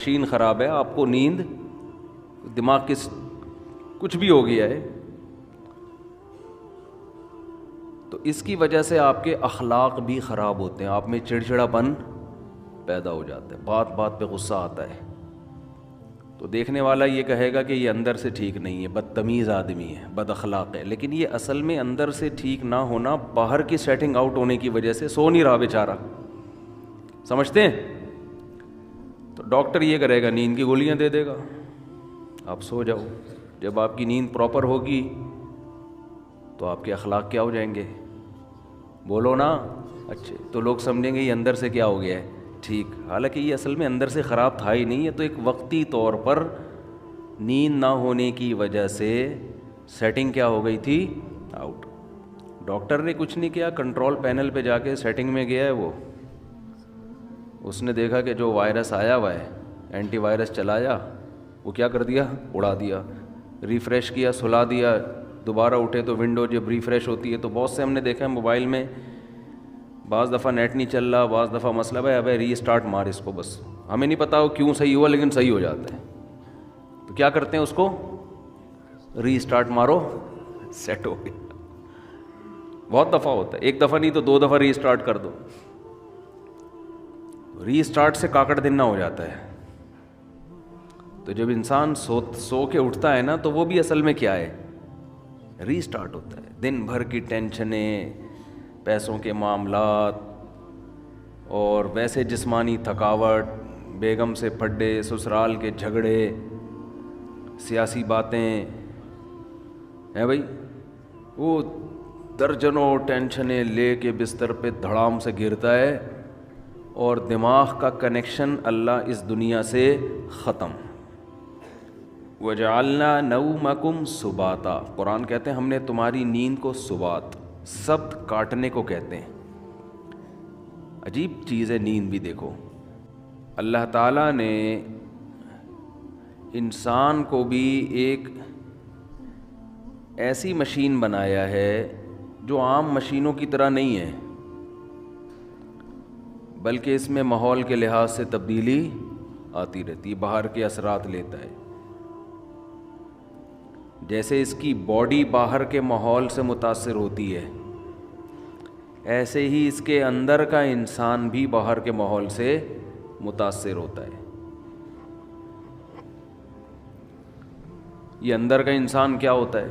Machine خراب ہے، آپ کو نیند، دماغ کی کچھ بھی ہو گیا ہے، تو اس کی وجہ سے آپ کے اخلاق بھی خراب ہوتے ہیں، آپ میں چڑچڑاپن پیدا ہو جاتا ہے، بات بات پہ غصہ آتا ہے، تو دیکھنے والا یہ کہے گا کہ یہ اندر سے ٹھیک نہیں ہے، بدتمیز آدمی ہے، بد اخلاق ہے، لیکن یہ اصل میں اندر سے ٹھیک نہ ہونا باہر کی سیٹنگ آؤٹ ہونے کی وجہ سے سو نہیں رہا بیچارہ، سمجھتے ہیں؟ تو ڈاکٹر یہ کرے گا، نیند کی گولیاں دے دے گا، آپ سو جاؤ، جب آپ کی نیند پراپر ہوگی تو آپ کے اخلاق کیا ہو جائیں گے؟ بولو نا، اچھے، تو لوگ سمجھیں گے یہ اندر سے کیا ہو گیا ہے، ٹھیک، حالانکہ یہ اصل میں اندر سے خراب تھا ہی نہیں، یہ تو ایک وقتی طور پر نیند نہ ہونے کی وجہ سے سیٹنگ کیا ہو گئی تھی، آؤٹ۔ ڈاکٹر نے کچھ نہیں کیا، کنٹرول پینل پہ جا کے سیٹنگ میں گیا ہے، وہ اس نے دیکھا کہ جو وائرس آیا ہوا ہے، اینٹی وائرس چلایا، وہ کیا کر دیا، اڑا دیا، ریفریش کیا، سلا دیا، دوبارہ اٹھے تو ونڈو جب ریفریش ہوتی ہے تو بہت سے ہم نے دیکھا ہے موبائل میں، بعض دفعہ نیٹ نہیں چل رہا، بعض دفعہ مسئلہ ہے، ابے ری اسٹارٹ مار اس کو، بس ہمیں نہیں پتا وہ کیوں صحیح ہوا لیکن صحیح ہو جاتا ہے، تو کیا کرتے ہیں اس کو، ری اسٹارٹ مارو، سیٹ ہو گیا۔ بہت دفعہ ہوتا ہے، ایک دفعہ نہیں تو 2 دفعہ ری اسٹارٹ کر دو، ری اسٹارٹ سے کاکڑ دن ہو جاتا ہے۔ تو جب انسان سو کے اٹھتا ہے نا تو وہ بھی اصل میں کیا ہے، ری اسٹارٹ ہوتا ہے، دن بھر کی ٹینشنیں، پیسوں کے معاملات، اور ویسے جسمانی تھکاوٹ، بیگم سے پھڈے، سسرال کے جھگڑے، سیاسی باتیں ہیں بھائی، وہ درجنوں ٹینشنیں لے کے بستر پہ دھڑام سے گرتا ہے، اور دماغ کا کنیکشن اللہ اس دنیا سے ختم۔ وَجَعَلْنَا نَوْمَكُمْ سُبَاتًا، قرآن کہتے ہیں ہم نے تمہاری نیند کو سبات، سبت کاٹنے کو کہتے ہیں۔ عجیب چیز ہے نیند بھی، دیکھو اللہ تعالیٰ نے انسان کو بھی ایک ایسی مشین بنایا ہے جو عام مشینوں کی طرح نہیں ہے، بلکہ اس میں ماحول کے لحاظ سے تبدیلی آتی رہتی ہے، باہر کے اثرات لیتا ہے، جیسے اس کی باڈی باہر کے ماحول سے متاثر ہوتی ہے، ایسے ہی اس کے اندر کا انسان بھی باہر کے ماحول سے متاثر ہوتا ہے۔ یہ اندر کا انسان کیا ہوتا ہے؟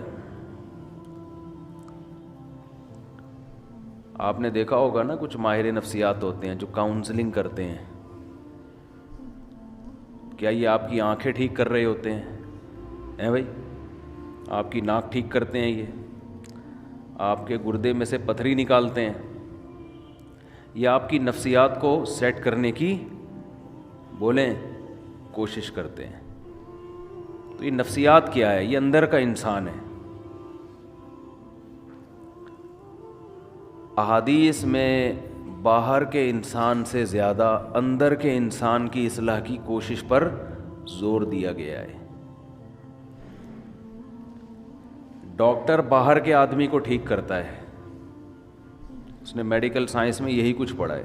آپ نے دیکھا ہوگا نا، کچھ ماہر نفسیات ہوتے ہیں جو کاؤنسلنگ کرتے ہیں، کیا یہ آپ کی آنکھیں ٹھیک کر رہے ہوتے ہیں بھائی؟ آپ کی ناک ٹھیک کرتے ہیں، یہ آپ کے گردے میں سے پتھری نکالتے ہیں، یا آپ کی نفسیات کو سیٹ کرنے کی بولیں کوشش کرتے ہیں؟ تو یہ نفسیات کیا ہے؟ یہ اندر کا انسان ہے۔ احادیث میں باہر کے انسان سے زیادہ اندر کے انسان کی اصلاح کی کوشش پر زور دیا گیا ہے۔ ڈاکٹر باہر کے آدمی کو ٹھیک کرتا ہے، اس نے میڈیکل سائنس میں یہی کچھ پڑھا ہے،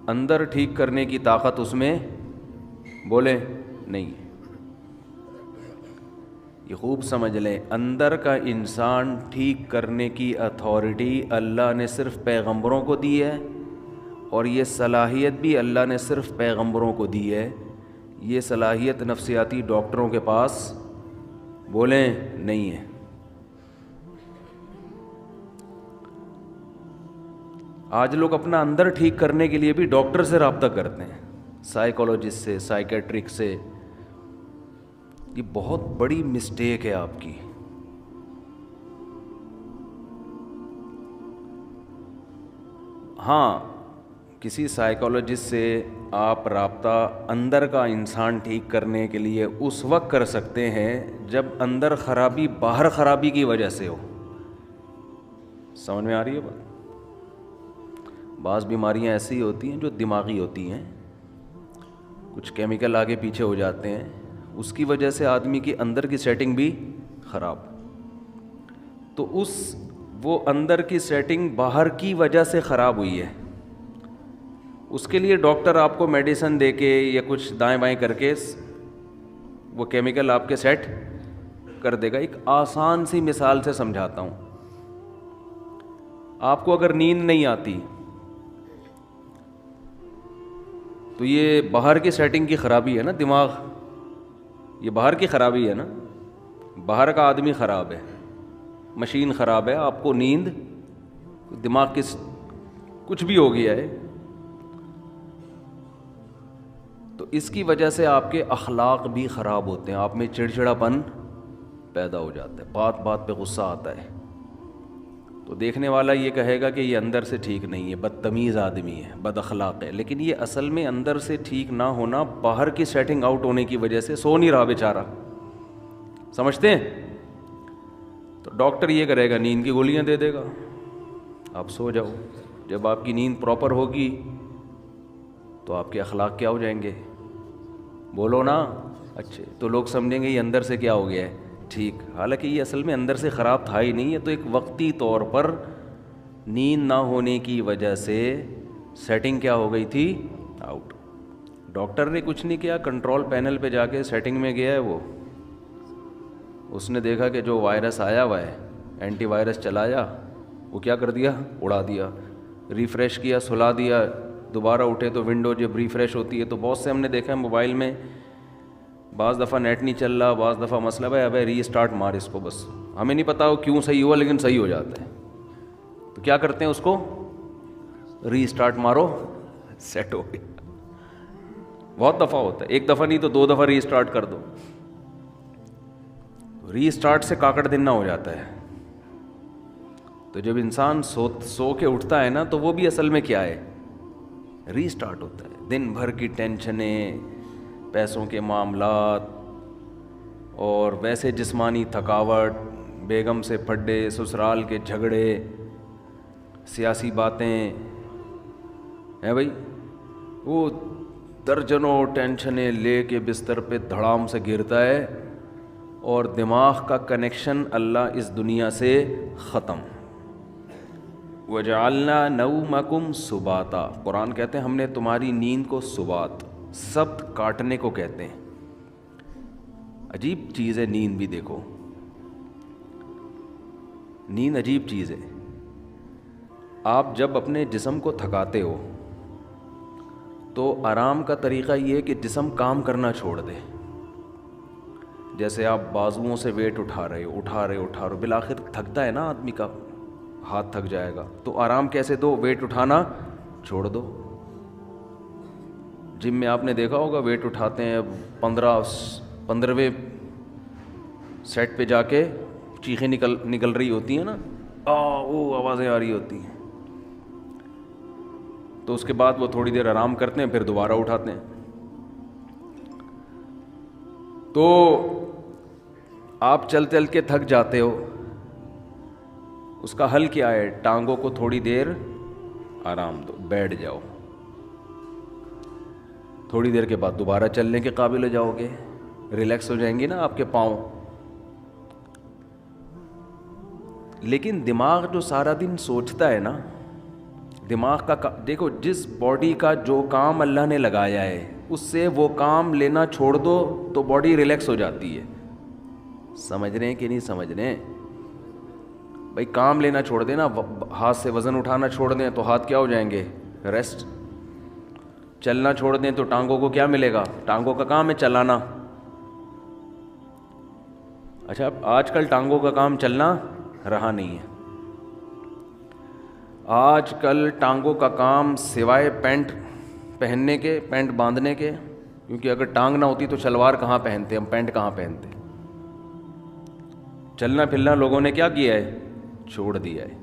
اندر ٹھیک کرنے کی طاقت اس میں بولے نہیں ہے۔ یہ خوب سمجھ لیں، اندر کا انسان ٹھیک کرنے کی اتھارٹی اللہ نے صرف پیغمبروں کو دی ہے، اور یہ صلاحیت بھی اللہ نے صرف پیغمبروں کو دی ہے، یہ صلاحیت نفسیاتی ڈاکٹروں کے پاس بولیں نہیں ہے۔ آج لوگ اپنا اندر ٹھیک کرنے کے لیے بھی ڈاکٹر سے رابطہ کرتے ہیں، سائیکولوجسٹ سے، سائیکیٹرک سے، یہ بہت بڑی مسٹیک ہے آپ کی۔ ہاں، کسی سائیکولوجسٹ سے آپ رابطہ اندر کا انسان ٹھیک کرنے کے لیے اس وقت کر سکتے ہیں جب اندر خرابی باہر خرابی کی وجہ سے ہو۔ سمجھ میں آ رہی ہے بات؟ بعض بیماریاں ایسی ہوتی ہیں جو دماغی ہوتی ہیں، کچھ کیمیکل آگے پیچھے ہو جاتے ہیں، اس کی وجہ سے آدمی کی اندر کی سیٹنگ بھی خراب، تو وہ اندر کی سیٹنگ باہر کی وجہ سے خراب ہوئی ہے، اس کے لیے ڈاکٹر آپ کو میڈیسن دے کے یا کچھ دائیں بائیں کر کے وہ کیمیکل آپ کے سیٹ کر دے گا. ایک آسان سی مثال سے سمجھاتا ہوں. آپ کو اگر نیند نہیں آتی تو یہ باہر کی سیٹنگ کی خرابی ہے نا, دماغ, یہ باہر کی خرابی ہے نا, باہر کا آدمی خراب ہے, مشین خراب ہے. آپ کو نیند, دماغ کی کچھ بھی ہو گیا ہے, تو اس کی وجہ سے آپ کے اخلاق بھی خراب ہوتے ہیں. آپ میں چڑچڑاپن پیدا ہو جاتا ہے, بات بات پہ غصہ آتا ہے. تو دیکھنے والا یہ کہے گا کہ یہ اندر سے ٹھیک نہیں ہے, بدتمیز آدمی ہے, بد اخلاق ہے. لیکن یہ اصل میں اندر سے ٹھیک نہ ہونا باہر کی سیٹنگ آؤٹ ہونے کی وجہ سے سو نہیں رہا بیچارہ. سمجھتے ہیں؟ تو ڈاکٹر یہ کرے گا, نیند کی گولیاں دے دے گا, آپ سو جاؤ. جب آپ کی نیند پراپر ہوگی تو آپ کے اخلاق کیا ہو جائیں گے؟ بولو نا. اچھے تو لوگ سمجھیں گے یہ اندر سے کیا ہو گیا ہے, ٹھیک. حالانکہ یہ اصل میں اندر سے خراب تھا ہی نہیں, یہ تو ایک وقتی طور پر نیند نہ ہونے کی وجہ سے سیٹنگ کیا ہو گئی تھی, آؤٹ. ڈاکٹر نے کچھ نہیں کیا, کنٹرول پینل پہ جا کے سیٹنگ میں گیا ہے وہ, اس نے دیکھا کہ جو وائرس آیا ہوا ہے, اینٹی وائرس چلایا, وہ کیا کر دیا, اڑا دیا. ریفریش کیا, سلا دیا, دوبارہ اٹھے تو ونڈو جب ریفریش ہوتی ہے تو بہت سے ہم نے دیکھا ہے موبائل میں, بعض دفعہ نیٹ نہیں چل رہا, بعض دفعہ مسئلہ ہے, ابے ری اسٹارٹ مار اس کو, بس ہمیں نہیں پتا وہ کیوں صحیح ہوا لیکن صحیح ہو جاتا ہے. تو کیا کرتے ہیں, اس کو ری اسٹارٹ مارو, سیٹ ہو گیا. بہت دفعہ ہوتا ہے, ایک دفعہ نہیں تو 2 دفعہ ری اسٹارٹ کر دو. ری اسٹارٹ سے کاکڑ دن نہ ہو جاتا ہے. تو جب انسان سو کے اٹھتا ہے نا تو وہ بھی اصل میں کیا ہے, ری اسٹارٹ ہوتا ہے. دن بھر کی ٹینشنیں, پیسوں کے معاملات, اور ویسے جسمانی تھکاوٹ, بیگم سے پھڈے, سسرال کے جھگڑے, سیاسی باتیں ہیں بھائی, وہ درجنوں ٹینشنیں لے کے بستر پہ دھڑام سے گرتا ہے, اور دماغ کا کنیکشن اللہ اس دنیا سے ختم. وَجَعَلْنَا نَوْمَكُمْ سُبَاتًا, قرآن کہتے ہیں ہم نے تمہاری نیند کو سبات, سبت کاٹنے کو کہتے ہیں. عجیب چیز ہے نیند بھی. دیکھو نیند عجیب چیز ہے. آپ جب اپنے جسم کو تھکاتے ہو تو آرام کا طریقہ یہ ہے کہ جسم کام کرنا چھوڑ دے. جیسے آپ بازوؤں سے ویٹ اٹھا رہے ہو, بالآخر تھکتا ہے نا آدمی کا, ہاتھ تھک جائے گا. تو آرام کیسے دو, ویٹ اٹھانا چھوڑ دو. جم میں آپ نے دیکھا ہوگا ویٹ اٹھاتے ہیں, 15ویں سیٹ پہ جا کے چیخیں نکل رہی ہوتی ہیں نا, وہ آوازیں آ رہی ہوتی ہیں. تو اس کے بعد وہ تھوڑی دیر آرام کرتے ہیں, پھر دوبارہ اٹھاتے ہیں. تو آپ چل کے تھک جاتے ہو, اس کا حل کیا ہے, ٹانگوں کو تھوڑی دیر آرام دو, بیٹھ جاؤ. تھوڑی دیر کے بعد دوبارہ چلنے کے قابل ہو جاؤ گے, ریلیکس ہو جائیں گے نا آپ کے پاؤں. لیکن دماغ جو سارا دن سوچتا ہے نا, دماغ کا دیکھو, جس باڈی کا جو کام اللہ نے لگایا ہے اس سے وہ کام لینا چھوڑ دو تو باڈی ریلیکس ہو جاتی ہے. سمجھ رہے ہیں کہ نہیں سمجھ رہے ہیں بھائی؟ کام لینا چھوڑ دیں نا, ہاتھ سے وزن اٹھانا چھوڑ دیں تو ہاتھ کیا ہو جائیں گے, ریسٹ. چلنا چھوڑ دیں تو ٹانگوں کو کیا ملے گا, ٹانگوں کا کام ہے چلانا. اچھا آج کل ٹانگوں کا کام چلنا رہا نہیں ہے. آج کل ٹانگوں کا کام سوائے پینٹ پہننے کے, پینٹ باندھنے کے, کیونکہ اگر ٹانگ نہ ہوتی تو شلوار کہاں پہنتے, ہم پینٹ کہاں پہنتے. چلنا پھرنا لوگوں نے کیا کیا ہے, چھوڑ دیا ہے.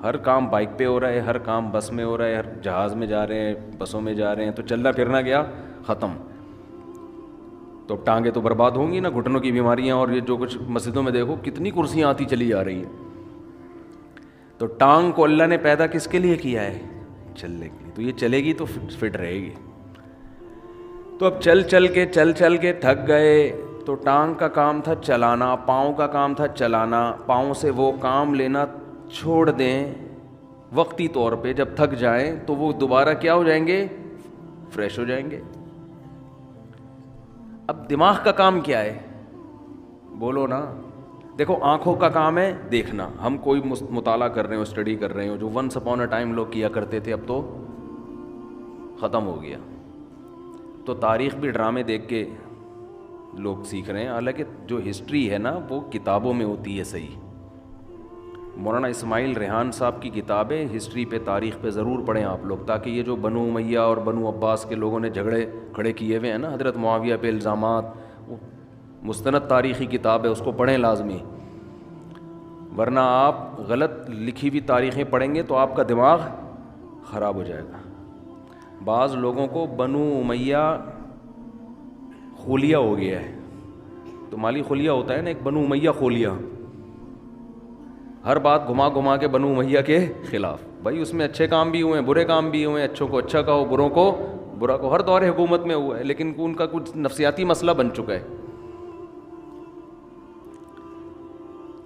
ہر کام بائک پہ ہو رہا ہے, ہر کام بس میں ہو رہا ہے, ہر جہاز میں جا رہے ہیں, بسوں میں جا رہے ہیں, تو چلنا پھرنا گیا ختم. تو ٹانگیں تو برباد ہوں گی نا, گھٹنوں کی بیماریاں, اور یہ جو کچھ مسجدوں میں دیکھو کتنی کرسیاں آتی چلی جا رہی ہیں. تو ٹانگ کو اللہ نے پیدا کس کے لیے کیا ہے, چلنے کے لیے. تو یہ چلے گی تو فٹ رہے گی. تو اب چل کے تھک گئے تو ٹانگ کا کام تھا چلانا, پاؤں کا کام تھا چلانا, پاؤں سے وہ کام لینا چھوڑ دیں وقتی طور پہ. جب تھک جائیں تو وہ دوبارہ کیا ہو جائیں گے, فریش ہو جائیں گے. اب دماغ کا کام کیا ہے؟ بولو نا. دیکھو آنکھوں کا کام ہے دیکھنا. ہم کوئی مطالعہ کر رہے ہو, اسٹڈی کر رہے ہو, جو ونس اپون اے ٹائم لوگ کیا کرتے تھے, اب تو ختم ہو گیا. تو تاریخ بھی ڈرامے دیکھ کے لوگ سیکھ رہے ہیں. حالانکہ جو ہسٹری ہے نا وہ کتابوں میں ہوتی ہے صحیح. مولانا اسماعیل ریحان صاحب کی کتابیں ہسٹری پہ, تاریخ پہ ضرور پڑھیں آپ لوگ, تاکہ یہ جو بنو امیہ اور بنو عباس کے لوگوں نے جھگڑے کھڑے کیے ہوئے ہیں نا, حضرت معاویہ پہ الزامات, وہ مستند تاریخی کتاب ہے, اس کو پڑھیں لازمی. ورنہ آپ غلط لکھی ہوئی تاریخیں پڑھیں گے تو آپ کا دماغ خراب ہو جائے گا. بعض لوگوں کو بنو امیہ خولیہ ہو گیا ہے. تو مالی خلیہ ہوتا ہے نا, ایک بنو امیہ خولیہ, ہر بات گھما گھما کے بنو امیہ کے خلاف. بھائی اس میں اچھے کام بھی ہوئے ہیں, برے کام بھی ہوئے ہیں. اچھوں کو اچھا کہو, بروں کو برا کہو. ہر دور حکومت میں ہوا ہے, لیکن ان کا کچھ نفسیاتی مسئلہ بن چکا ہے.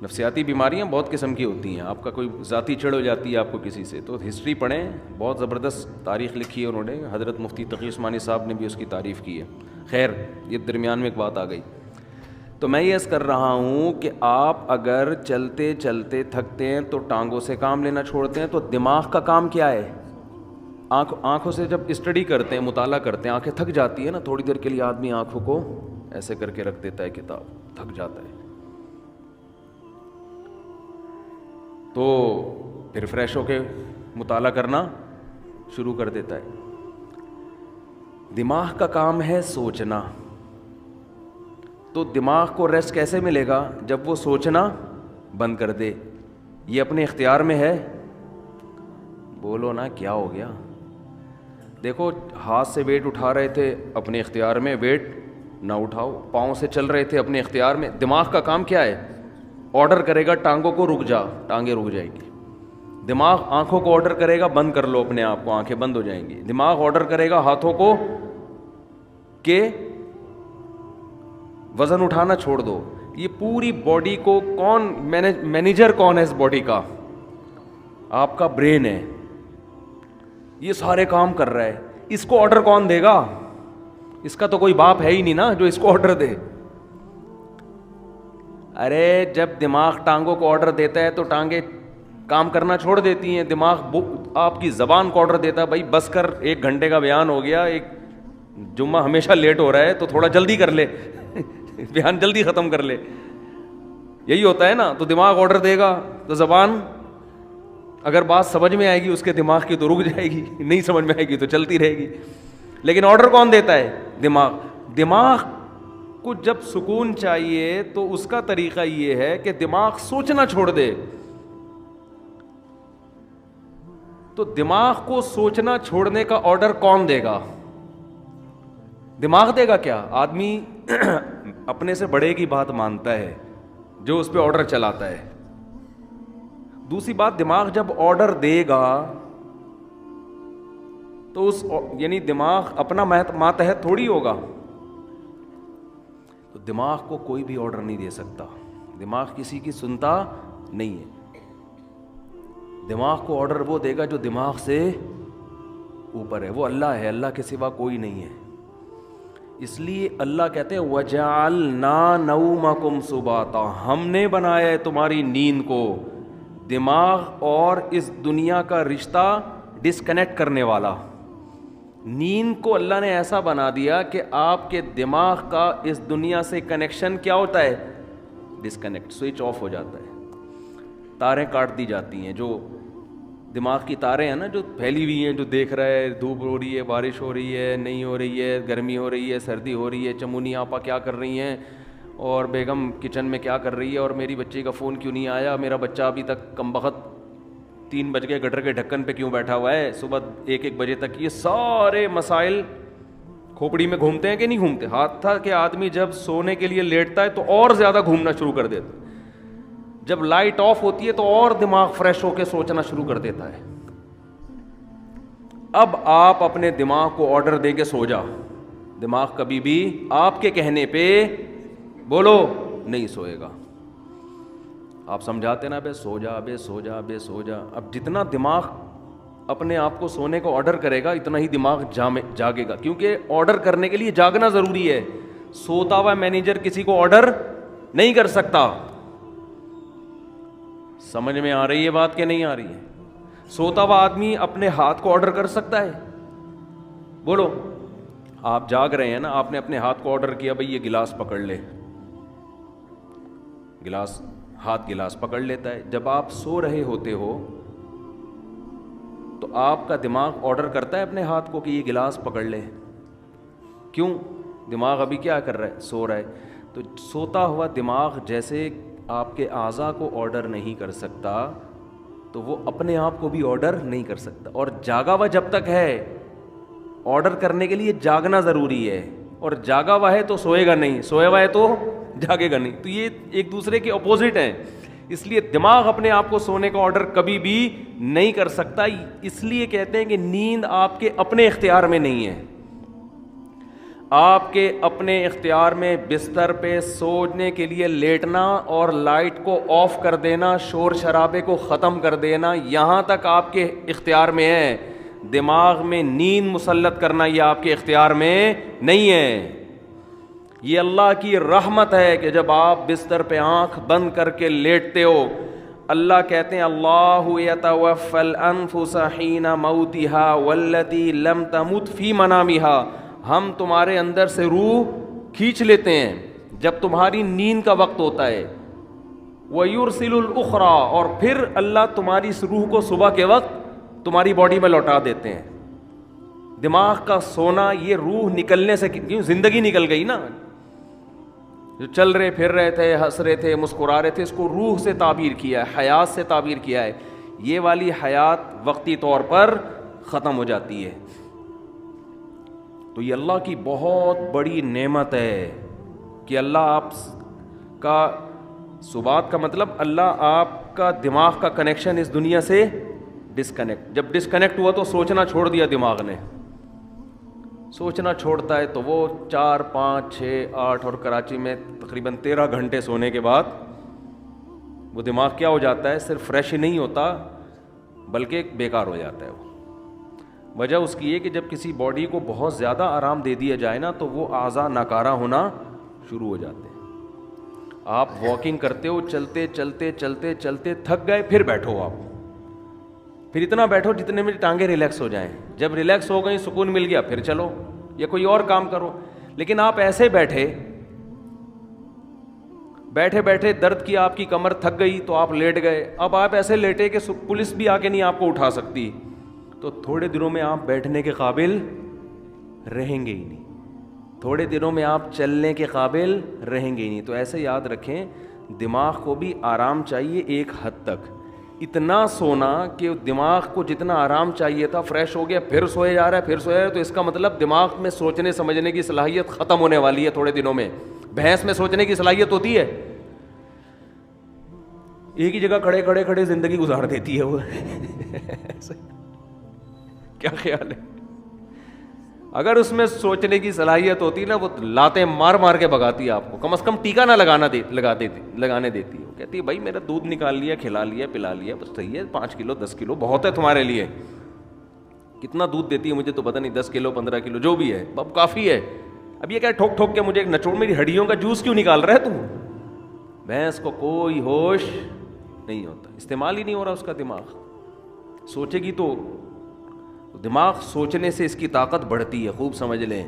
نفسیاتی بیماریاں بہت قسم کی ہوتی ہیں. آپ کا کوئی ذاتی چڑ ہو جاتی ہے آپ کو کسی سے, تو ہسٹری پڑھیں. بہت زبردست تاریخ لکھی ہے انہوں نے. حضرت مفتی تقی عثمانی صاحب نے بھی اس کی تعریف کی ہے. خیر, یہ درمیان میں ایک بات آ گئی. تو میں یہ عرض کر رہا ہوں کہ آپ اگر چلتے چلتے تھکتے ہیں تو ٹانگوں سے کام لینا چھوڑتے ہیں. تو دماغ کا کام کیا ہے؟ آنکھوں سے جب اسٹڈی کرتے ہیں, مطالعہ کرتے ہیں, آنکھیں تھک جاتی ہے نا, تھوڑی دیر کے لیے آدمی آنکھوں کو ایسے کر کے رکھ دیتا ہے کتاب, تھک جاتا ہے. تو پھر فریش ہو کے مطالعہ کرنا شروع کر دیتا ہے. دماغ کا کام ہے سوچنا. تو دماغ کو ریسٹ کیسے ملے گا؟ جب وہ سوچنا بند کر دے. یہ اپنے اختیار میں ہے؟ بولو نا, کیا ہو گیا؟ دیکھو ہاتھ سے ویٹ اٹھا رہے تھے, اپنے اختیار میں, ویٹ نہ اٹھاؤ. پاؤں سے چل رہے تھے, اپنے اختیار میں. دماغ کا کام کیا ہے؟ آرڈر کرے گا ٹانگوں کو رک جا, ٹانگیں رک جائیں گی. دماغ آنکھوں کو آرڈر کرے گا بند کر لو اپنے آپ کو, آنکھیں بند ہو جائیں گی. دماغ آرڈر کرے گا ہاتھوں کو کہ وزن اٹھانا چھوڑ دو. یہ پوری باڈی کو کون مینیجر کون ہے اس باڈی کا؟ آپ کا برین ہے. یہ سارے کام کر رہا ہے. اس کو آرڈر کون دے گا؟ اس کا تو کوئی باپ ہے ہی نہیں نا جو اس کو آرڈر دے. ارے جب دماغ ٹانگوں کو آرڈر دیتا ہے تو ٹانگیں کام کرنا چھوڑ دیتی ہیں. دماغ آپ کی زبان کو آرڈر دیتا ہے, بھائی بس کر, 1 گھنٹے کا بیان ہو گیا, ایک جمعہ ہمیشہ لیٹ ہو رہا ہے تو تھوڑا جلدی کر لے, بیان جلدی ختم کر لے. یہی ہوتا ہے نا. تو دماغ آرڈر دے گا تو زبان اگر بات سمجھ میں آئے گی اس کے دماغ کی تو رک جائے گی, نہیں سمجھ میں آئے گی تو چلتی رہے گی. لیکن آرڈر کون دیتا ہے؟ دماغ. دماغ کو جب سکون چاہیے تو اس کا طریقہ یہ ہے کہ دماغ سوچنا چھوڑ دے. تو دماغ کو سوچنا چھوڑنے کا آرڈر کون دے گا؟ دماغ دے گا کیا؟ آدمی اپنے سے بڑے کی بات مانتا ہے جو اس پہ آرڈر چلاتا ہے. دوسری بات, دماغ جب آرڈر دے گا تو یعنی دماغ اپنا ماتحت تھوڑی ہوگا. تو دماغ کو کوئی بھی آرڈر نہیں دے سکتا. دماغ کسی کی سنتا نہیں ہے. دماغ کو آرڈر وہ دے گا جو دماغ سے اوپر ہے, وہ اللہ ہے, اللہ کے سوا کوئی نہیں ہے. اس لیے اللہ کہتے ہیں وَجَعَلْنَا نَوْمَكُمْ سُبَاتًا, ہم نے بنایا ہے تمہاری نیند کو دماغ اور اس دنیا کا رشتہ ڈسکنیکٹ کرنے والا. نیند کو اللہ نے ایسا بنا دیا کہ آپ کے دماغ کا اس دنیا سے کنیکشن کیا ہوتا ہے؟ ڈسکنیکٹ, سوئچ آف ہو جاتا ہے. تاریں کاٹ دی جاتی ہیں. جو دماغ کی تاریں ہیں نا جو پھیلی ہوئی ہیں, جو دیکھ رہا ہے دھوپ ہو رہی ہے, بارش ہو رہی ہے, نہیں ہو رہی ہے, گرمی ہو رہی ہے, سردی ہو رہی ہے, چمونی آپا کیا کر رہی ہیں, اور بیگم کچن میں کیا کر رہی ہے, اور میری بچی کا فون کیوں نہیں آیا, میرا بچہ ابھی تک کمبخت 3 بج گئے گٹر کے ڈھکن پہ کیوں بیٹھا ہوا ہے, صبح 1 بجے تک. یہ سارے مسائل کھوپڑی میں گھومتے ہیں کہ نہیں گھومتے؟ ہاتھ تھا کہ آدمی جب سونے کے لیے لیٹتا ہے تو اور زیادہ گھومنا شروع کر دیتا ہے. جب لائٹ آف ہوتی ہے تو اور دماغ فریش ہو کے سوچنا شروع کر دیتا ہے. اب آپ اپنے دماغ کو آرڈر دے کے سو جا. دماغ کبھی بھی آپ کے کہنے پہ بولو نہیں سوئے گا. آپ سمجھاتے نا بے سو جا, بے سو جا, بے سو جا. اب جتنا دماغ اپنے آپ کو سونے کو آرڈر کرے گا اتنا ہی دماغ جاگے گا, کیونکہ آرڈر کرنے کے لیے جاگنا ضروری ہے. سوتا ہوا مینیجر کسی کو آرڈر نہیں کر سکتا. سمجھ میں آ رہی ہے بات کہ نہیں آ رہی ہے؟ سوتا ہوا آدمی اپنے ہاتھ کو آرڈر کر سکتا ہے؟ بولو. آپ جاگ رہے ہیں نا, آپ نے اپنے ہاتھ کو آرڈر کیا بھئی یہ گلاس پکڑ لے, گلاس, ہاتھ گلاس پکڑ لیتا ہے. جب آپ سو رہے ہوتے ہو تو آپ کا دماغ آرڈر کرتا ہے اپنے ہاتھ کو کہ یہ گلاس پکڑ لے. کیوں؟ دماغ ابھی کیا کر رہا ہے؟ سو رہا ہے. تو سوتا ہوا دماغ جیسے آپ کے اعضاء کو آرڈر نہیں کر سکتا تو وہ اپنے آپ کو بھی آرڈر نہیں کر سکتا. اور جاگا ہوا جب تک ہے, آرڈر کرنے کے لیے جاگنا ضروری ہے, اور جاگا ہوا ہے تو سوئے گا نہیں, سویا ہوا ہے تو جاگے گا نہیں. تو یہ ایک دوسرے کے اپوزٹ ہیں. اس لیے دماغ اپنے آپ کو سونے کا آرڈر کبھی بھی نہیں کر سکتا. اس لیے کہتے ہیں کہ نیند آپ کے اپنے اختیار میں نہیں ہے. آپ کے اپنے اختیار میں بستر پہ سونے کے لیے لیٹنا اور لائٹ کو آف کر دینا, شور شرابے کو ختم کر دینا, یہاں تک آپ کے اختیار میں ہے. دماغ میں نیند مسلط کرنا یہ آپ کے اختیار میں نہیں ہے. یہ اللہ کی رحمت ہے کہ جب آپ بستر پہ آنکھ بند کر کے لیٹتے ہو, اللہ کہتے ہیں اللہ یتوفی الانفس حین موتها والتی لم تمت فی منامها, ہم تمہارے اندر سے روح کھینچ لیتے ہیں جب تمہاری نیند کا وقت ہوتا ہے. وَيُرْسِلُ الْأُخْرَى, اور پھر اللہ تمہاری اس روح کو صبح کے وقت تمہاری باڈی میں لوٹا دیتے ہیں. دماغ کا سونا یہ روح نکلنے سے, کیوں زندگی نکل گئی نا, جو چل رہے پھر رہے تھے, ہنس رہے تھے, مسکرا رہے تھے, اس کو روح سے تعبیر کیا ہے, حیات سے تعبیر کیا ہے. یہ والی حیات وقتی طور پر ختم ہو جاتی ہے. تو یہ اللہ کی بہت بڑی نعمت ہے کہ اللہ آپ کا سبات کا مطلب اللہ آپ کا دماغ کا کنیکشن اس دنیا سے ڈسکنیکٹ, جب ڈسکنیکٹ ہوا تو سوچنا چھوڑ دیا دماغ نے. سوچنا چھوڑتا ہے تو وہ 4, 5, 6, 8 اور کراچی میں تقریباً 13 گھنٹے سونے کے بعد وہ دماغ کیا ہو جاتا ہے, صرف فریش ہی نہیں ہوتا بلکہ بیکار ہو جاتا ہے. وہ وجہ اس کی ہے کہ جب کسی باڈی کو بہت زیادہ آرام دے دیا جائے نا تو وہ اعضاء ناکارہ ہونا شروع ہو جاتے ہیں. آپ واکنگ کرتے ہو, چلتے چلتے چلتے چلتے تھک گئے, پھر بیٹھو, آپ پھر اتنا بیٹھو جتنے میں ٹانگیں ریلیکس ہو جائیں. جب ریلیکس ہو گئی, سکون مل گیا, پھر چلو یا کوئی اور کام کرو. لیکن آپ ایسے بیٹھے بیٹھے بیٹھے درد کی آپ کی کمر تھک گئی تو آپ لیٹ گئے. اب آپ ایسے لیٹے کہ پولیس بھی آ کے نہیں آپ کو اٹھا سکتی, تو تھوڑے دنوں میں آپ بیٹھنے کے قابل رہیں گے ہی نہیں, تھوڑے دنوں میں آپ چلنے کے قابل رہیں گے ہی نہیں. تو ایسے یاد رکھیں دماغ کو بھی آرام چاہیے ایک حد تک. اتنا سونا کہ دماغ کو جتنا آرام چاہیے تھا فریش ہو گیا, پھر سوئے جا رہا ہے, پھر سویا ہے, تو اس کا مطلب دماغ میں سوچنے سمجھنے کی صلاحیت ختم ہونے والی ہے تھوڑے دنوں میں. بھینس میں سوچنے کی صلاحیت ہوتی ہے, ایک ہی جگہ کھڑے کھڑے کھڑے زندگی گزار دیتی ہے وہ. کیا خیال ہے؟ اگر اس میں سوچنے کی صلاحیت ہوتی نا, وہ لاتیں مار مار کے بھگاتی آپ کو, کم از کم ٹیکا نہ لگانے دیتی. وہ کہتی ہے بھائی میرا دودھ نکال لیا, کھلا لیا, پلا لیا, بس صحیح ہے, 5 کلو 10 کلو بہت ہے تمہارے لیے. کتنا دودھ دیتی ہے مجھے تو پتہ نہیں, 10 کلو 15 کلو جو بھی ہے, اب کافی ہے. اب یہ کیا ٹھوک ٹھوک کے مجھے نچوڑ, میری ہڈیوں کا جوس کیوں نکال رہا ہے تو. بھینس کو کوئی ہوش نہیں ہوتا, استعمال ہی نہیں ہو رہا اس کا دماغ. سوچے گی تو دماغ سوچنے سے اس کی طاقت بڑھتی ہے, خوب سمجھ لیں.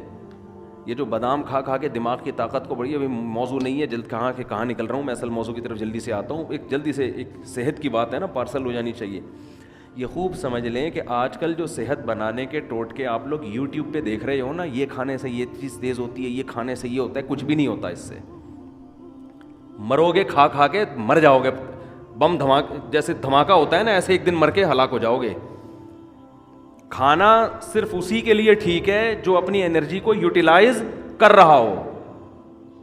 یہ جو بادام کھا کھا کے دماغ کی طاقت کو بڑھی, ابھی موضوع نہیں ہے, جلد کہاں نکل رہا ہوں میں, اصل موضوع کی طرف جلدی سے آتا ہوں. جلدی سے ایک صحت کی بات ہے نا, پارسل ہو جانی چاہیے. یہ خوب سمجھ لیں کہ آج کل جو صحت بنانے کے ٹوٹکے آپ لوگ یوٹیوب پہ دیکھ رہے ہو نا, یہ کھانے سے یہ چیز تیز ہوتی ہے, یہ کھانے سے یہ ہوتا ہے, کچھ بھی نہیں ہوتا اس سے. مرو گے کھا کھا کے, مر جاؤ گے. بم جیسے دھماکہ ہوتا ہے نا, ایسے ایک دن مر کے ہلاک ہو جاؤ گے. کھانا صرف اسی کے لیے ٹھیک ہے جو اپنی انرجی کو یوٹیلائز کر رہا ہو,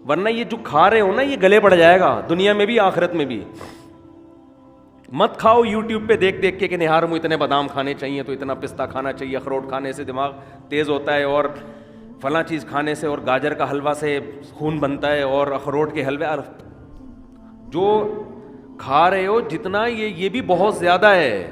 ورنہ یہ جو کھا رہے ہو نا یہ گلے پڑ جائے گا, دنیا میں بھی آخرت میں بھی. مت کھاؤ یوٹیوب پہ دیکھ دیکھ کے کہ نہار مجھے اتنے بادام کھانے چاہیے, تو اتنا پستہ کھانا چاہیے, اخروٹ کھانے سے دماغ تیز ہوتا ہے, اور فلاں چیز کھانے سے, اور گاجر کا حلوہ سے خون بنتا ہے, اور اخروٹ کے حلوے. جو کھا رہے ہو جتنا یہ بھی بہت زیادہ ہے.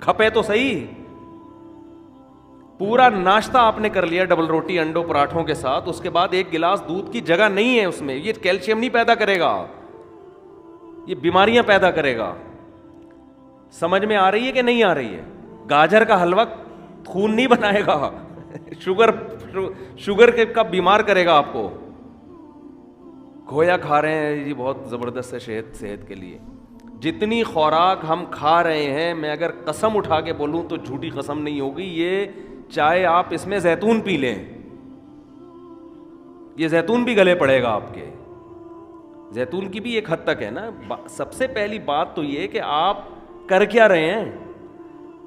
کھپے تو صحیح. پورا ناشتہ آپ نے کر لیا ڈبل روٹی انڈوں پراٹھوں کے ساتھ, اس کے بعد ایک گلاس دودھ کی جگہ نہیں ہے اس میں, یہ کیلشیم نہیں پیدا کرے گا, یہ بیماریاں پیدا کرے گا. سمجھ میں آ رہی ہے کہ نہیں آ رہی ہے؟ گاجر کا حلوہ خون نہیں بنائے گا, شوگر کا بیمار کرے گا آپ کو. کھویا کھا رہے ہیں جی, بہت زبردست ہے صحت کے لیے. جتنی خوراک ہم کھا رہے ہیں, میں اگر قسم اٹھا کے بولوں تو جھوٹی قسم نہیں ہوگی, یہ چاہے آپ اس میں زیتون پی لیں, یہ زیتون بھی گلے پڑے گا آپ کے. زیتون کی بھی ایک حد تک ہے نا. سب سے پہلی بات تو یہ کہ آپ کر کیا رہے ہیں.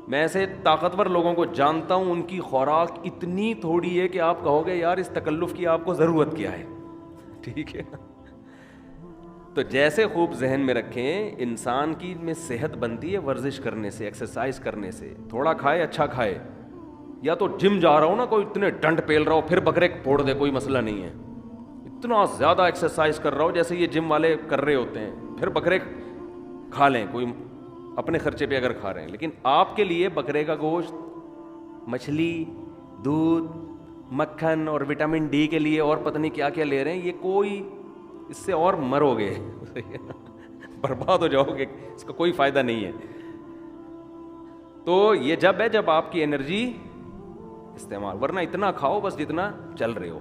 میں ایسے طاقتور لوگوں کو جانتا ہوں, ان کی خوراک اتنی تھوڑی ہے کہ آپ کہو گے یار اس تکلف کی آپ کو ضرورت کیا ہے. ٹھیک ہے, تو جیسے خوب ذہن میں رکھیں, انسان کی میں صحت بنتی ہے ورزش کرنے سے, ایکسرسائز کرنے سے. تھوڑا کھائے اچھا کھائے, یا تو جم جا رہا ہو نا, کوئی اتنے ڈنڈ پیل رہا ہو پھر بکرے پھوڑ دے, کوئی مسئلہ نہیں ہے. اتنا زیادہ ایکسرسائز کر رہا ہو جیسے یہ جم والے کر رہے ہوتے ہیں, پھر بکرے کھا لیں, کوئی اپنے خرچے پہ اگر کھا رہے ہیں. لیکن آپ کے لیے بکرے کا گوشت, مچھلی, دودھ, مکھن اور وٹامن ڈی کے لیے اور پتہ نہیں کیا کیا لے رہے ہیں, یہ کوئی اس سے اور مرو گے, برباد ہو جاؤ گے, اس کا کوئی فائدہ نہیں ہے. تو یہ جب ہے جب آپ کی انرجی استعمال, ورنہ اتنا کھاؤ بس جتنا چل رہے ہو,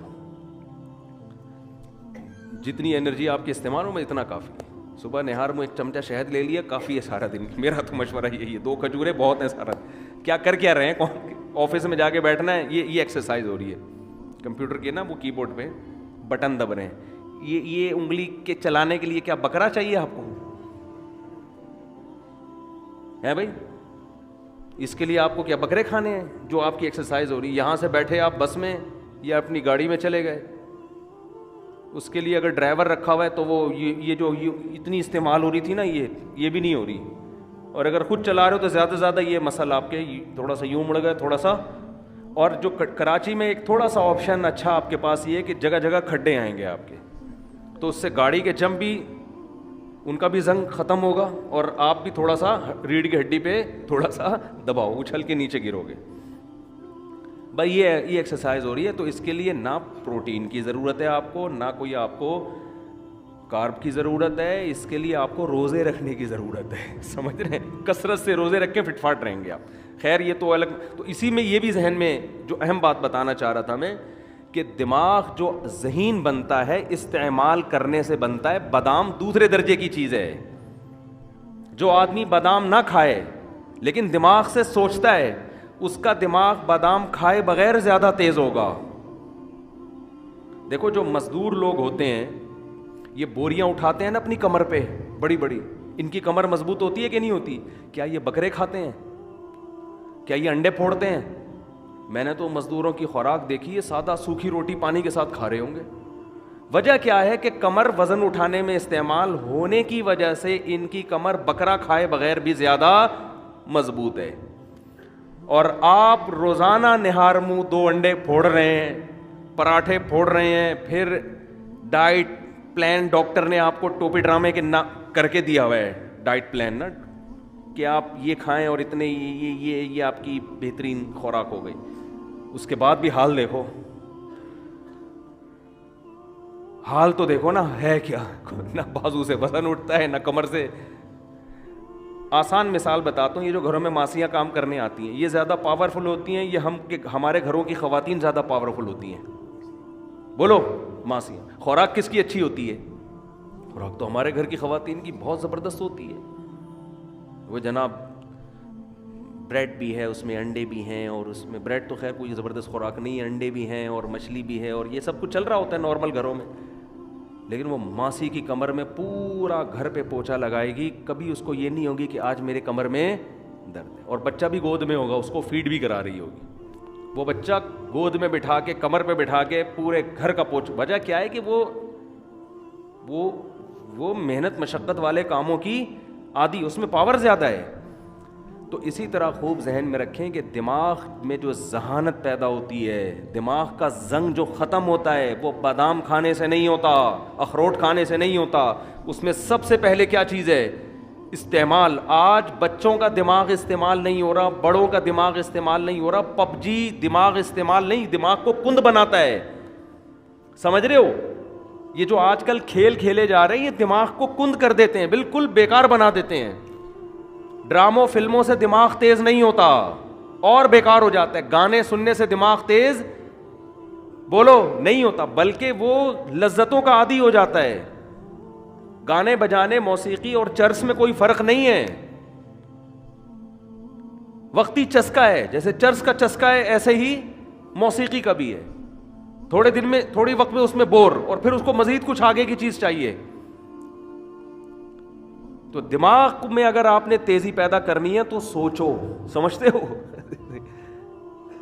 جتنی انرجی آپ کی استعمال ہو میں اتنا کافی ہے. صبح نہار میں ایک چمچہ شہد لے لیا کافی ہے سارا دن. میرا تو مشورہ یہی ہے, 2 کھجوریں بہت ہیں سارا. کیا کر کیا رہے ہیں, آفس میں جا کے بیٹھنا ہے, یہ ایکسرسائز ہو رہی ہے. کمپیوٹر کے نا وہ کی بورڈ پہ بٹن دب رہے ہیں, یہ انگلی کے چلانے کے لیے کیا بکرا چاہیے آپ کو ہے بھائی؟ اس کے لیے آپ کو کیا بکرے کھانے ہیں جو آپ کی ایکسرسائز ہو رہی ہے؟ یہاں سے بیٹھے آپ بس میں یا اپنی گاڑی میں چلے گئے, اس کے لیے اگر ڈرائیور رکھا ہوا ہے تو وہ یہ جو اتنی استعمال ہو رہی تھی نا, یہ بھی نہیں ہو رہی. اور اگر خود چلا رہے ہو تو زیادہ سے زیادہ یہ مسئلہ آپ کے تھوڑا سا یوں مڑ گئے تھوڑا سا. اور جو کراچی میں ایک تھوڑا سا آپشن اچھا آپ کے پاس یہ ہے کہ جگہ جگہ کھڈے آئیں گے آپ کے, تو اس سے گاڑی کے جم بھی ان کا بھی زنگ ختم ہوگا, اور آپ بھی تھوڑا سا ریڑھ کی ہڈی پہ تھوڑا سا دباؤ, اچھل کے نیچے گرو گے. بھائی یہ ایکسرسائز ہو رہی ہے, تو اس کے لیے نہ پروٹین کی ضرورت ہے آپ کو, نہ کوئی آپ کو کارب کی ضرورت ہے. اس کے لیے آپ کو روزے رکھنے کی ضرورت ہے. سمجھ رہے ہیں؟ کثرت سے روزے رکھ کے فٹ فاٹ رہیں گے آپ. خیر یہ تو الگ. تو اسی میں یہ بھی ذہن میں جو اہم بات بتانا چاہ رہا تھا میں, کہ دماغ جو ذہین بنتا ہے استعمال کرنے سے بنتا ہے. بادام دوسرے درجے کی چیز ہے. جو آدمی بادام نہ کھائے لیکن دماغ سے سوچتا ہے, اس کا دماغ بادام کھائے بغیر زیادہ تیز ہوگا. دیکھو جو مزدور لوگ ہوتے ہیں, یہ بوریاں اٹھاتے ہیں نا اپنی کمر پہ بڑی بڑی, ان کی کمر مضبوط ہوتی ہے کہ نہیں ہوتی؟ کیا یہ بکرے کھاتے ہیں؟ کیا یہ انڈے پھوڑتے ہیں؟ میں نے تو مزدوروں کی خوراک دیکھی ہے, سادہ سوکھی روٹی پانی کے ساتھ کھا رہے ہوں گے. وجہ کیا ہے کہ کمر وزن اٹھانے میں استعمال ہونے کی وجہ سے ان کی کمر بکرا کھائے بغیر بھی زیادہ مضبوط ہے. اور آپ روزانہ نہار منہ 2 انڈے پھوڑ رہے ہیں, پراٹھے پھوڑ رہے ہیں, پھر ڈائٹ پلان ڈاکٹر نے آپ کو ٹوپی ڈرامے کے کر کے دیا ہوا ہے, ڈائٹ پلان نا, کہ آپ یہ کھائیں اور اتنے یہ آپ کی بہترین خوراک ہو گئی. اس کے بعد بھی حال دیکھو, حال تو دیکھو نا ہے کیا. نہ بازو سے وزن اٹھتا ہے نہ کمر سے. آسان مثال بتاتا ہوں, یہ جو گھروں میں ماسیاں کام کرنے آتی ہیں یہ زیادہ پاورفل ہوتی ہیں, یہ ہمارے گھروں کی خواتین زیادہ پاورفل ہوتی ہیں؟ بولو ماسیاں. خوراک کس کی اچھی ہوتی ہے؟ خوراک تو ہمارے گھر کی خواتین کی بہت زبردست ہوتی ہے. وہ جناب بریڈ بھی ہے, اس میں انڈے بھی ہیں, اور اس میں بریڈ تو خیر کوئی زبردست خوراک نہیں ہے, انڈے بھی ہیں اور مچھلی بھی ہے, اور یہ سب کچھ چل رہا ہوتا ہے نارمل گھروں میں. لیکن وہ ماسی کی کمر میں پورا گھر پہ پوچھا لگائے گی, کبھی اس کو یہ نہیں ہوگی کہ آج میرے کمر میں درد ہے. اور بچہ بھی گود میں ہوگا, اس کو فیڈ بھی کرا رہی ہوگی. وہ بچہ گود میں بٹھا کے کمر پہ بٹھا کے پورے گھر کا پوچھ. وجہ کیا ہے کہ وہ محنت مشقت والے کاموں کی عادی, اس میں پاور زیادہ ہے. تو اسی طرح خوب ذہن میں رکھیں کہ دماغ میں جو ذہانت پیدا ہوتی ہے، دماغ کا زنگ جو ختم ہوتا ہے، وہ بادام کھانے سے نہیں ہوتا، اخروٹ کھانے سے نہیں ہوتا. اس میں سب سے پہلے کیا چیز ہے؟ استعمال. آج بچوں کا دماغ استعمال نہیں ہو رہا، بڑوں کا دماغ استعمال نہیں ہو رہا. پب جی دماغ استعمال نہیں، دماغ کو کند بناتا ہے. سمجھ رہے ہو؟ یہ جو آج کل کھیل کھیلے جا رہے ہیں یہ دماغ کو کند کر دیتے ہیں، بالکل بیکار بنا دیتے ہیں. ڈراموں فلموں سے دماغ تیز نہیں ہوتا اور بیکار ہو جاتا ہے. گانے سننے سے دماغ تیز بولو نہیں ہوتا، بلکہ وہ لذتوں کا عادی ہو جاتا ہے. گانے بجانے، موسیقی اور چرس میں کوئی فرق نہیں ہے، وقتی چسکا ہے. جیسے چرس کا چسکا ہے ایسے ہی موسیقی کا بھی ہے. تھوڑے دن میں، تھوڑی وقت میں اس میں بور، اور پھر اس کو مزید کچھ آگے کی چیز چاہیے. تو دماغ میں اگر آپ نے تیزی پیدا کرنی ہے تو سوچو، سمجھتے ہو،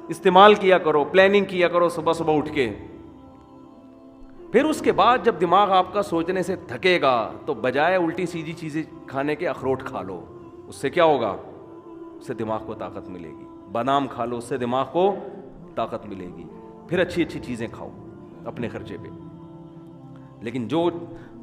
استعمال کیا کرو، پلاننگ کیا کرو صبح صبح اٹھ کے. پھر اس کے بعد جب دماغ آپ کا سوچنے سے تھکے گا تو بجائے الٹی سیدھی چیزیں کھانے کے اخروٹ کھا لو. اس سے کیا ہوگا؟ اس سے دماغ کو طاقت ملے گی. بادام کھا لو، اس سے دماغ کو طاقت ملے گی. پھر اچھی اچھی چیزیں کھاؤ اپنے خرچے پہ. لیکن جو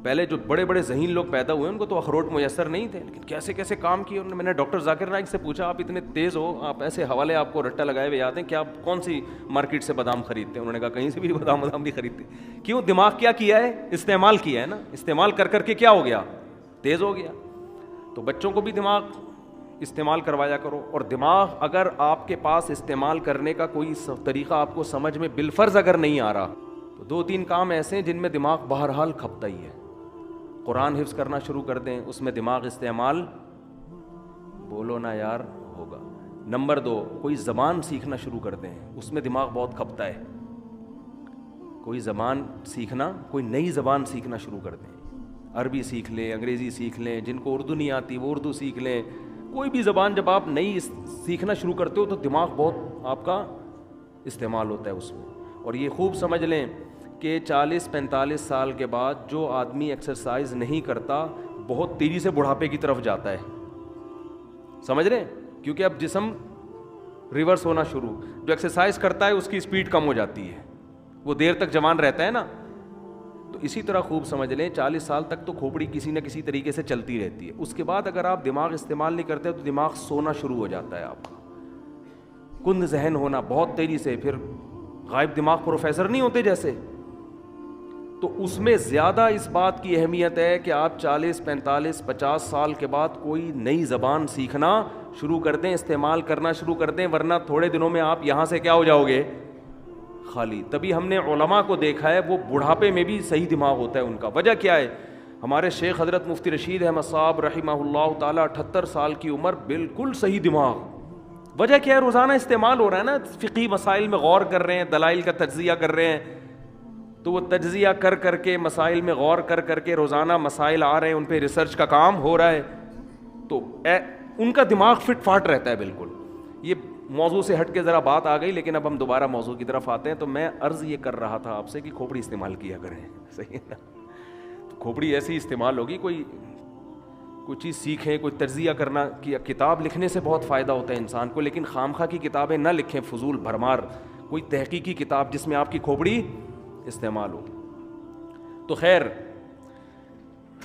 پہلے جو بڑے بڑے ذہین لوگ پیدا ہوئے ان کو تو اخروٹ میسر نہیں تھے، لیکن کیسے کیسے کام کیے انہوں نے. میں نے ڈاکٹر ذاکر نائک سے پوچھا، آپ اتنے تیز ہو، آپ ایسے حوالے آپ کو رٹا لگائے ہوئے یاد ہیں کہ آپ کون سی مارکیٹ سے بادام خریدتے ہیں؟ انہوں نے کہا کہیں سے بھی بادام نہیں خریدتے. کیوں؟ دماغ کیا کیا ہے؟ استعمال کیا ہے نا. استعمال کر کر کے کیا ہو گیا؟ تیز ہو گیا. تو بچوں کو بھی دماغ استعمال کروایا کرو. اور دماغ اگر آپ کے پاس استعمال کرنے کا کوئی طریقہ آپ کو سمجھ میں بالفرض اگر نہیں آ رہا تو 2-3 کام ایسے ہیں جن میں دماغ بہرحال کھپتا ہی ہے. قرآن حفظ کرنا شروع کر دیں، اس میں دماغ استعمال بولو نا یار ہوگا. نمبر 2، کوئی زبان سیکھنا شروع کر دیں، اس میں دماغ بہت کھپتا ہے. کوئی زبان سیکھنا، کوئی نئی زبان سیکھنا شروع کر دیں. عربی سیکھ لیں، انگریزی سیکھ لیں، جن کو اردو نہیں آتی وہ اردو سیکھ لیں. کوئی بھی زبان جب آپ نئی سیکھنا شروع کرتے ہو تو دماغ بہت آپ کا استعمال ہوتا ہے اس میں. اور یہ خوب سمجھ لیں کہ 40-45 سال کے بعد جو آدمی ایکسرسائز نہیں کرتا بہت تیزی سے بڑھاپے کی طرف جاتا ہے. سمجھ رہے ہیں؟ کیونکہ اب جسم ریورس ہونا شروع. جو ایکسرسائز کرتا ہے اس کی اسپیڈ کم ہو جاتی ہے، وہ دیر تک جوان رہتا ہے نا. تو اسی طرح خوب سمجھ لیں 40 سال تک تو کھوپڑی کسی نہ کسی طریقے سے چلتی رہتی ہے. اس کے بعد اگر آپ دماغ استعمال نہیں کرتے تو دماغ سونا شروع ہو جاتا ہے. آپ کند ذہن ہونا بہت تیزی سے. پھر غائب دماغ پروفیسر نہیں ہوتے جیسے، تو اس میں زیادہ اس بات کی اہمیت ہے کہ آپ 40, 45, 50 سال کے بعد کوئی نئی زبان سیکھنا شروع کر دیں، استعمال کرنا شروع کر دیں، ورنہ تھوڑے دنوں میں آپ یہاں سے کیا ہو جاؤ گے؟ خالی. تبھی ہم نے علماء کو دیکھا ہے وہ بڑھاپے میں بھی صحیح دماغ ہوتا ہے ان کا. وجہ کیا ہے؟ ہمارے شیخ حضرت مفتی رشید احمد صاحب رحمہ اللہ تعالیٰ 78 سال کی عمر، بالکل صحیح دماغ. وجہ کیا ہے؟ روزانہ استعمال ہو رہا ہے نا. فقہی مسائل میں غور کر رہے ہیں، دلائل کا تجزیہ کر رہے ہیں، تو وہ تجزیہ کر کر کے، مسائل میں غور کر کر کے روزانہ مسائل آ رہے ہیں، ان پہ ریسرچ کا کام ہو رہا ہے، تو ان کا دماغ فٹ فاٹ رہتا ہے بالکل. یہ موضوع سے ہٹ کے ذرا بات آ گئی، لیکن اب ہم دوبارہ موضوع کی طرف آتے ہیں. تو میں عرض یہ کر رہا تھا آپ سے کہ کھوپڑی استعمال کیا کریں. صحیح ہے نا؟ تو کھوپڑی ایسی استعمال ہوگی، کوئی چیز سیکھیں، کوئی تجزیہ کرنا. کتاب لکھنے سے بہت فائدہ ہوتا ہے انسان کو، لیکن خامخواہ کی کتابیں نہ لکھیں فضول بھرمار. کوئی تحقیقی کتاب جس میں آپ کی کھوپڑی استعمال ہو. تو خیر،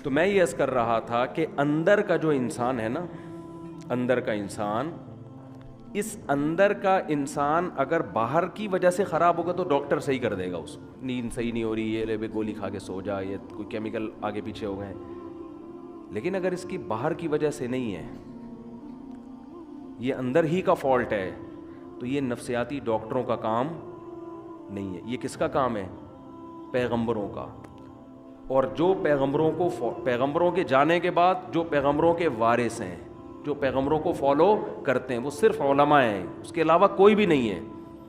تو میں یہ عرض کر رہا تھا کہ اندر کا جو انسان ہے نا، اندر کا انسان، اس اندر کا انسان اگر باہر کی وجہ سے خراب ہوگا تو ڈاکٹر صحیح کر دے گا اس کو. نیند صحیح نہیں ہو رہی، یہ لے گولی کھا کے سو جا، یہ کوئی کیمیکل آگے پیچھے ہو گئے. لیکن اگر اس کی باہر کی وجہ سے نہیں ہے، یہ اندر ہی کا فالٹ ہے، تو یہ نفسیاتی ڈاکٹروں کا کام نہیں ہے. یہ کس کا کام ہے؟ پیغمبروں کا. اور جو پیغمبروں کے جانے کے بعد جو پیغمبروں کے وارث ہیں، جو پیغمبروں کو فالو کرتے ہیں، وہ صرف علماء ہیں، اس کے علاوہ کوئی بھی نہیں ہے.